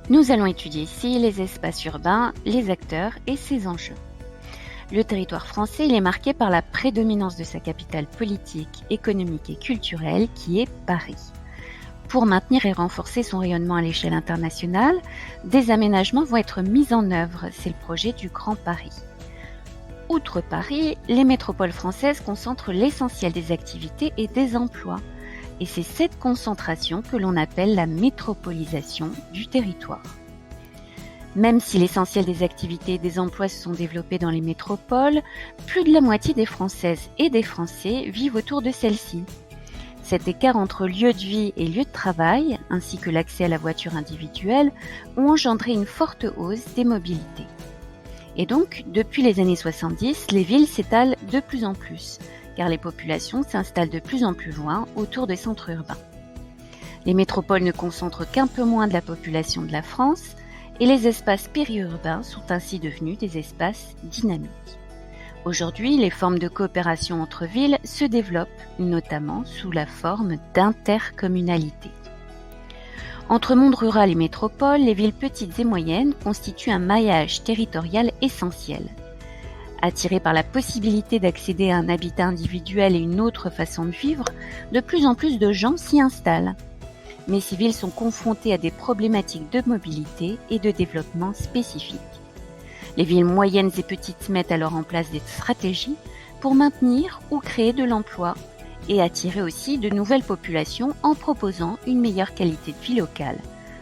Nous allons étudier ici les espaces urbains, les acteurs et ses enjeux. Le territoire français il est marqué par la prédominance de sa capitale politique, économique et culturelle qui est Paris. Pour maintenir et renforcer son rayonnement à l'échelle internationale, des aménagements vont être mis en œuvre, c'est le projet du Grand Paris. Outre Paris, les métropoles françaises concentrent l'essentiel des activités et des emplois. Et c'est cette concentration que l'on appelle la métropolisation du territoire. Même si l'essentiel des activités et des emplois se sont développés dans les métropoles, plus de la moitié des Françaises et des Français vivent autour de celles-ci. Cet écart entre lieu de vie et lieu de travail, ainsi que l'accès à la voiture individuelle, ont engendré une forte hausse des mobilités. Et donc, depuis les années 70, les villes s'étalent de plus en plus, car les populations s'installent de plus en plus loin autour des centres urbains. Les métropoles ne concentrent qu'un peu moins de la population de la France, et les espaces périurbains sont ainsi devenus des espaces dynamiques. Aujourd'hui, les formes de coopération entre villes se développent, notamment sous la forme d'intercommunalité. Entre monde rural et métropole, les villes petites et moyennes constituent un maillage territorial essentiel. Attirés par la possibilité d'accéder à un habitat individuel et une autre façon de vivre, de plus en plus de gens s'y installent. Mais ces villes sont confrontées à des problématiques de mobilité et de développement spécifiques. Les villes moyennes et petites mettent alors en place des stratégies pour maintenir ou créer de l'emploi et attirer aussi de nouvelles populations en proposant une meilleure qualité de vie locale,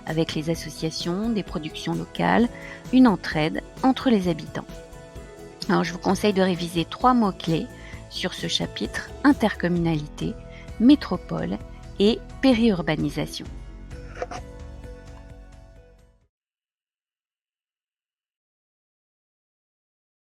avec les associations, des productions locales, une entraide entre les habitants. Alors je vous conseille de réviser 3 mots-clés sur ce chapitre: intercommunalité, métropole et périurbanisation.